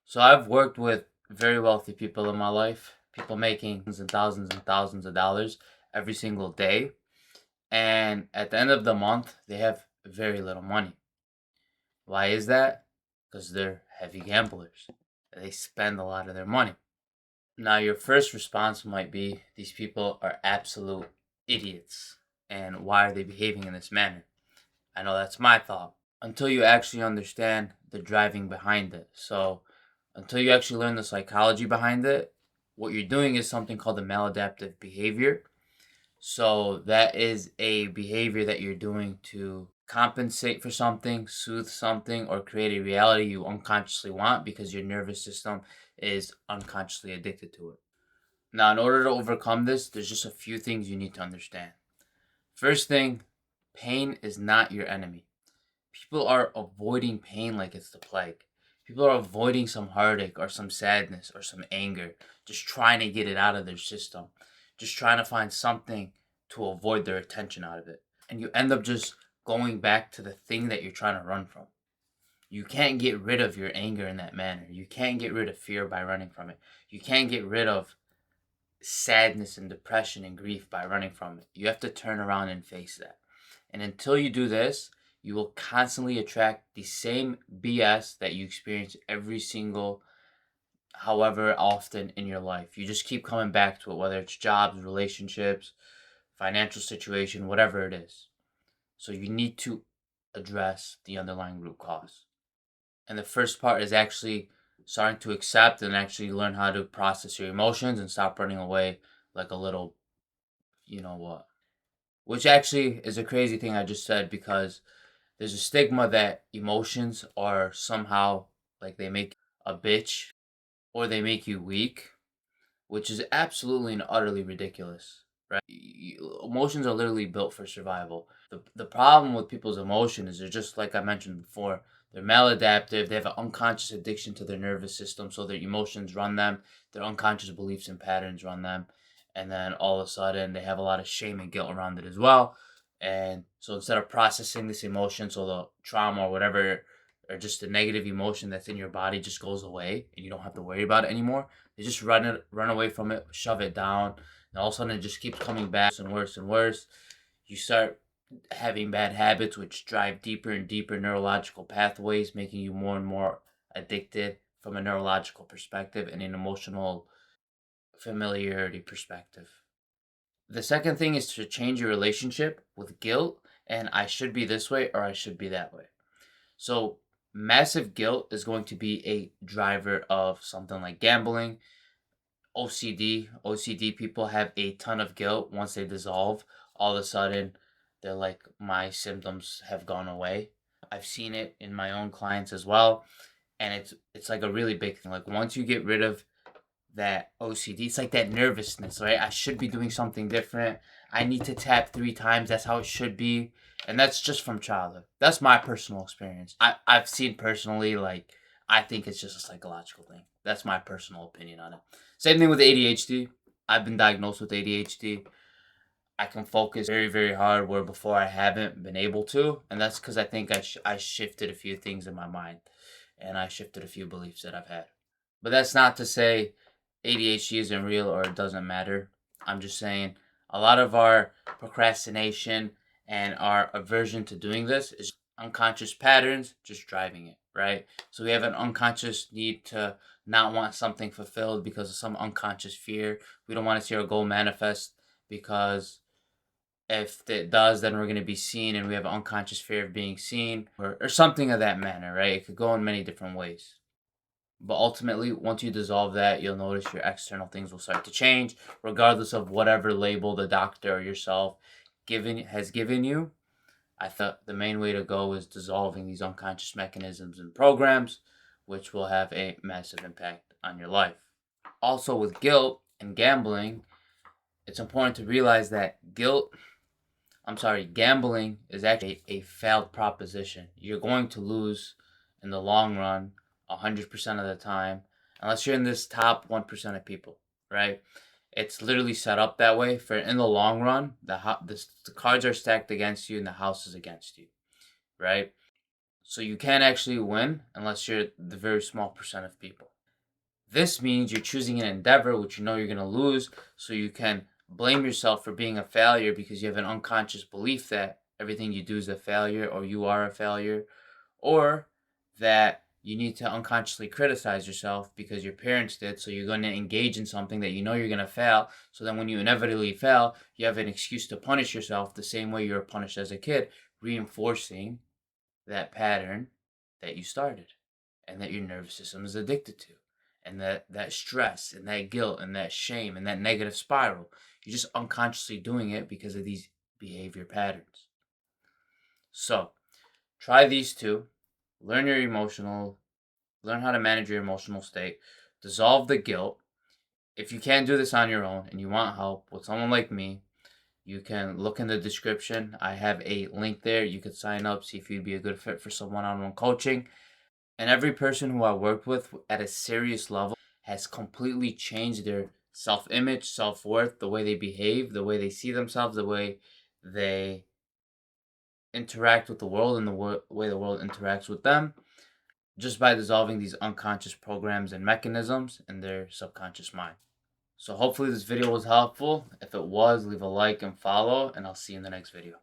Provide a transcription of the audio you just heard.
So I've worked with very wealthy people in my life, people making and thousands of dollars every single day. And at the end of the month, they have very little money. Why is that? Because they're heavy gamblers. They spend a lot of their money. Now, your first response might be these people are absolute idiots. And why are they behaving in this manner? I know that's my thought. Until you actually understand the driving behind it. So, until you actually learn the psychology behind it, what you're doing is something called the maladaptive behavior. So, that is a behavior that you're doing to compensate for something, soothe something, or create a reality you unconsciously want because your nervous system is unconsciously addicted to it. Now, in order to overcome this, there's just a few things you need to understand. First thing, pain is not your enemy. People are avoiding pain like it's the plague. People are avoiding some heartache or some sadness or some anger, just trying to get it out of their system, just trying to find something to avoid their attention out of it. And you end up just going back to the thing that you're trying to run from. You can't get rid of your anger in that manner. You can't get rid of fear by running from it. You can't get rid of sadness and depression and grief by running from it. You have to turn around and face that. And until you do this, you will constantly attract the same BS that you experience every single, however often in your life. You just keep coming back to it, whether it's jobs, relationships, financial situation, whatever it is. So you need to address the underlying root cause. And the first part is actually starting to accept and actually learn how to process your emotions and stop running away like a little, you know what. Which actually is a crazy thing I just said because there's a stigma that emotions are somehow like they make a bitch or they make you weak, which is absolutely and utterly ridiculous, right? Emotions are literally built for survival. The problem with people's emotion is they're just like I mentioned before, they're maladaptive, they have an unconscious addiction to their nervous system, so their emotions run them, their unconscious beliefs and patterns run them, and then all of a sudden they have a lot of shame and guilt around it as well. And so instead of processing this emotion, so the trauma or whatever, or just the negative emotion that's in your body just goes away and you don't have to worry about it anymore. They just run away from it, shove it down, and all of a sudden it just keeps coming back and worse and worse. You start having bad habits, which drive deeper and deeper neurological pathways, making you more and more addicted from a neurological perspective and an emotional familiarity perspective. The second thing is to change your relationship with guilt and I should be this way or I should be that way. So, massive guilt is going to be a driver of something like gambling, OCD. OCD people have a ton of guilt. Once they dissolve, all of a sudden, they're like, my symptoms have gone away. I've seen it in my own clients as well. And it's like a really big thing. Like once you get rid of that OCD. It's like that nervousness, right? I should be doing something different. I need to tap 3 times. That's how it should be. And that's just from childhood. That's my personal experience. I've seen personally, like, I think it's just a psychological thing. That's my personal opinion on it. Same thing with ADHD. I've been diagnosed with ADHD. I can focus very, very hard where before I haven't been able to. And that's because I think I shifted a few things in my mind and I shifted a few beliefs that I've had. But that's not to say ADHD isn't real or it doesn't matter. I'm just saying a lot of our procrastination and our aversion to doing this is unconscious patterns just driving it, right? So we have an unconscious need to not want something fulfilled because of some unconscious fear. We don't want to see our goal manifest because if it does, then we're going to be seen and we have an unconscious fear of being seen or something of that manner, right? It could go in many different ways. But ultimately, once you dissolve that, you'll notice your external things will start to change, regardless of whatever label the doctor or yourself given you. I thought the main way to go is dissolving these unconscious mechanisms and programs, which will have a massive impact on your life. Also, with guilt and gambling, it's important to realize that gambling is actually a failed proposition. You're going to lose in the long run 100% of the time, unless you're in this top 1% of people, right? It's literally set up that way for in the long run, the cards are stacked against you and the house is against you, right? So you can't actually win unless you're the very small percent of people. This means you're choosing an endeavor which you know you're going to lose, so you can blame yourself for being a failure because you have an unconscious belief that everything you do is a failure or you are a failure, or that you need to unconsciously criticize yourself because your parents did, so you're going to engage in something that you know you're going to fail, so then when you inevitably fail, you have an excuse to punish yourself the same way you were punished as a kid, reinforcing that pattern that you started and that your nervous system is addicted to. And that stress and that guilt and that shame and that negative spiral, you're just unconsciously doing it because of these behavior patterns. So try these two. Learn your emotional, learn how to manage your emotional state, dissolve the guilt. If you can't do this on your own and you want help with someone like me, you can look in the description. I have a link there. You could sign up, see if you'd be a good fit for some one-on-one coaching. And every person who I worked with at a serious level has completely changed their self-image, self-worth, the way they behave, the way they see themselves, the way they interact with the world, and the way the world interacts with them, just by dissolving these unconscious programs and mechanisms in their subconscious mind. So hopefully this video was helpful. If it was, leave a like and follow, and I'll see you in the next video.